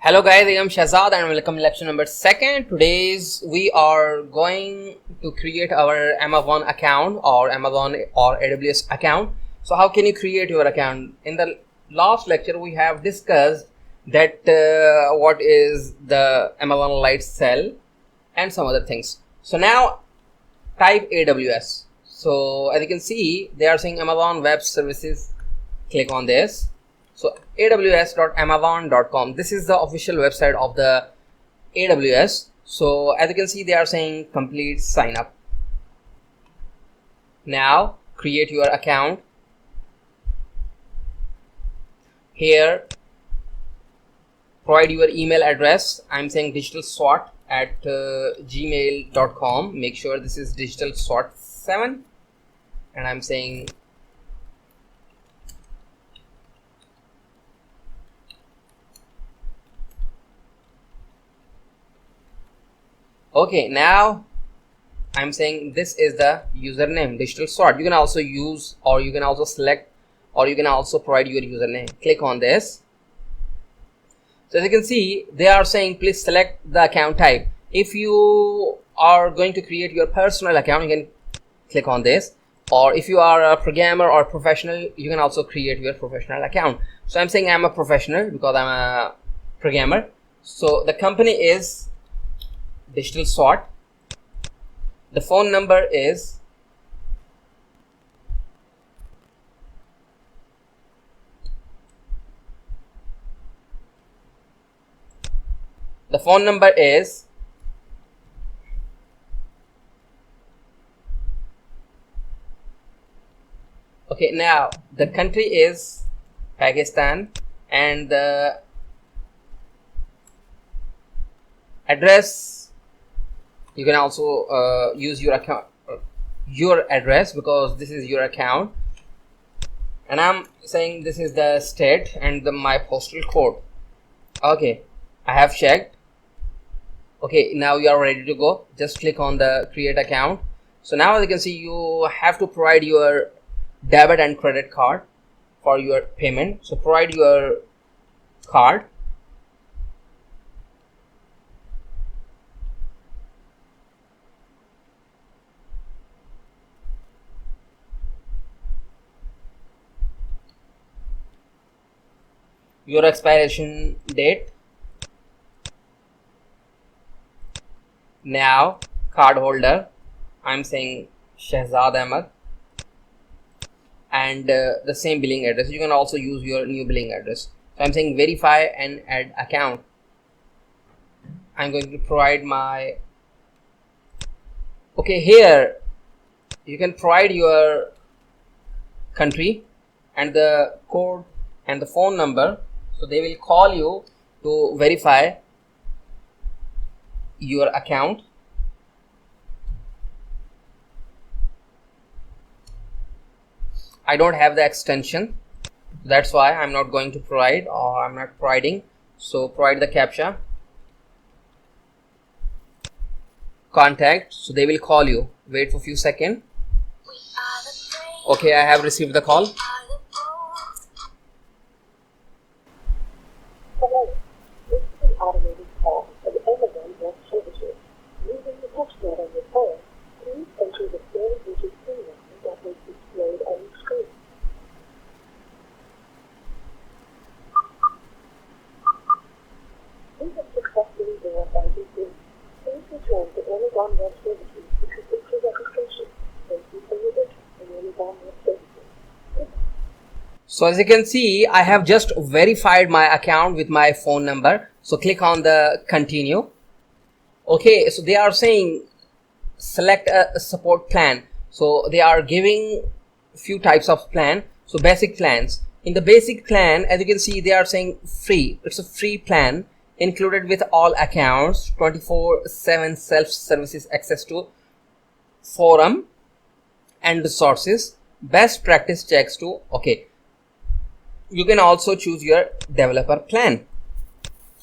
Hello guys, I am Shahzad and welcome to lecture number 2. Today's we are going to create our Amazon account or Amazon or AWS account. So how can you create your account? In the last lecture we have discussed that what is the Amazon lightsail and some other things. So now type AWS. So as you can see they are saying Amazon Web Services. Click on this. So aws.amazon.com, this is the official website of the AWS. So as you can see they are saying complete sign up. Now create your account. Here provide your email address. I'm saying digitalswat@gmail.com. make sure this is digitalswat7 and I'm saying okay. Now I'm saying this is the username digital swat. You can also use, or you can also select, or you can also provide your username. Click on this. So as you can see they are saying please select the account type. If you are going to create your personal account, you can click on this, or if you are a programmer or professional, you can also create your professional account. So I'm saying I'm a professional because I'm a programmer. So the company is Digital SWAT. The phone number is okay. Now the country is Pakistan and the address, you can also use your account, your address, because this is your account, and I'm saying this is the state and my postal code. Okay, I have checked. Okay, now you are ready to go. Just click on the create account. So now as you can see you have to provide your debit and credit card for your payment. So provide your card. Your expiration date. Now card holder, I'm saying Shahzad Ahmed, and the same billing address. You can also use your new billing address. So I'm saying verify and add account. I'm going to provide my, okay, here you can provide your country and the code and the phone number. So they will call you to verify your account. I don't have the extension, that's why I'm not going to provide, or I'm not providing. So provide the captcha. Contact, so they will call you. Wait for a few seconds. Okay, I have received the call. Hello, this is an automated call from Amazon Web Services. Using the Teachlr on your phone, please enter the 4-digit PIN number that was displayed on the screen. We have successfully verified your PIN. Please return to Amazon Web Services to complete your registration. Thank you for your interest in Amazon Web Services. So as you can see I have just verified my account with my phone number. So click on the continue. Okay, so they are saying select a support plan. So they are giving few types of plan. So basic plans. In the basic plan, as you can see they are saying free. It's a free plan included with all accounts, 24/7 self-services, access to forum and resources, best practice checks too. Okay, you can also choose your developer plan.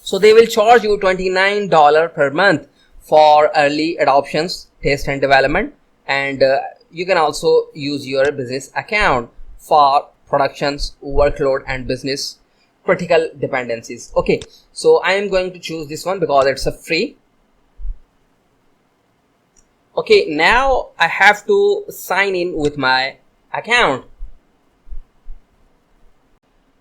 So they will charge you $29 per month for early adoptions, test and development, and you can also use your business account for productions, workload and business critical dependencies. Okay, so I am going to choose this one because it's a free. Okay, now I have to sign in with my account.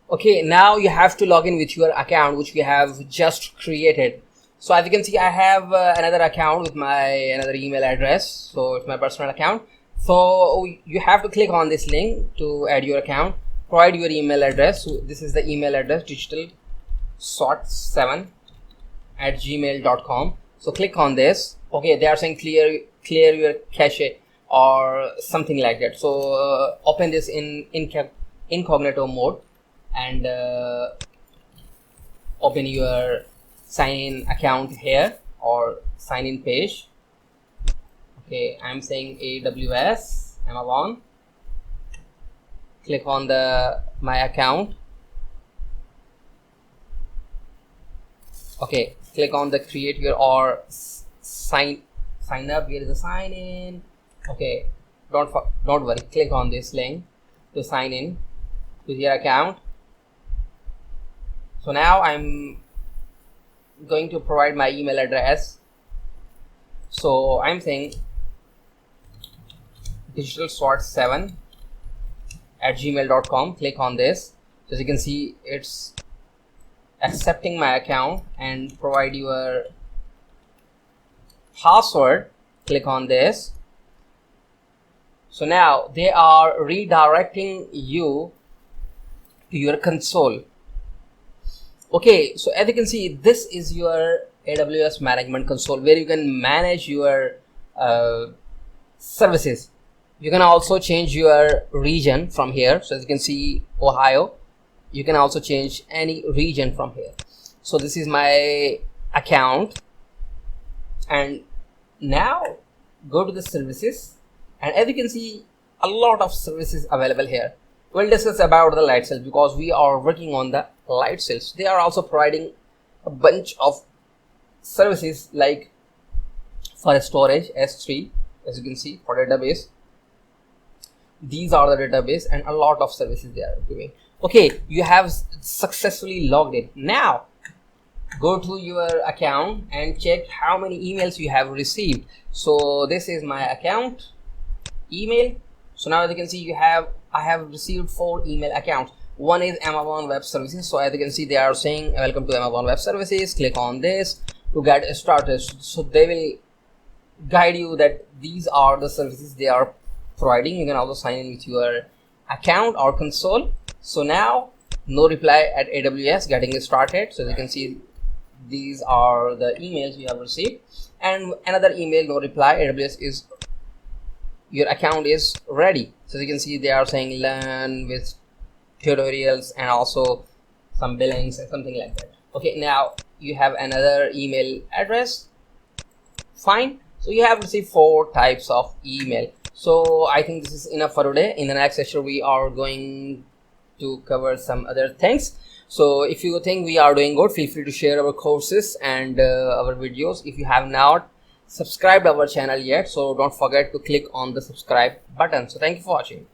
Okay, now you have to log in with your account which we have just created. So as you can see, I have another account with my another email address, so it's my personal account. So you have to click on this link to add your account, provide your email address. So this is the email address, teachlr7@gmail.com. so click on this. Okay, they are saying clear your cache or something like that. So open this in incognito mode and open your sign in account here or sign in page. Okay, I'm saying AWS Amazon. Click on the my account. Okay, click on the create your or sign up. Here is a sign in. Okay, don't worry, click on this link to sign in with your account. So now I'm going to provide my email address. So I'm saying teachlr7@gmail.com. click on this. So as you can see, it's accepting my account and provide your password. Click on this. So now they are redirecting you to your console. Okay, so as you can see, this is your AWS Management Console where you can manage your services. You can also change your region from here. So as you can see, Ohio, you can also change any region from here. So this is my account, and now go to the services, and as you can see, a lot of services available here. We'll discuss about the lightsail because we are working on the lightsails. They are also providing a bunch of services like for storage S3, as you can see, for database. These are the database and a lot of services they are doing. Okay, you have successfully logged in. Now go to your account and check how many emails you have received. So this is my account email. So now as you can see, I have received 4 email accounts. One is Amazon Web Services. So as you can see, they are saying welcome to Amazon Web Services. Click on this to get started. So they will guide you that these are the services they are providing. You can also sign in with your account or console. So now no reply at AWS, getting started. So as you can see, these are the emails you have received, and another email, no reply, AWS is your account is ready. So as you can see, they are saying learn with tutorials and also some billings and something like that. Okay, now you have another email address. Fine. So you have received 4 types of email. So I think this is enough for today. In the next session, we are going to cover some other things. So if you think we are doing good, feel free to share our courses and our videos. If you have not subscribed our channel yet, so don't forget to click on the subscribe button. So thank you for watching.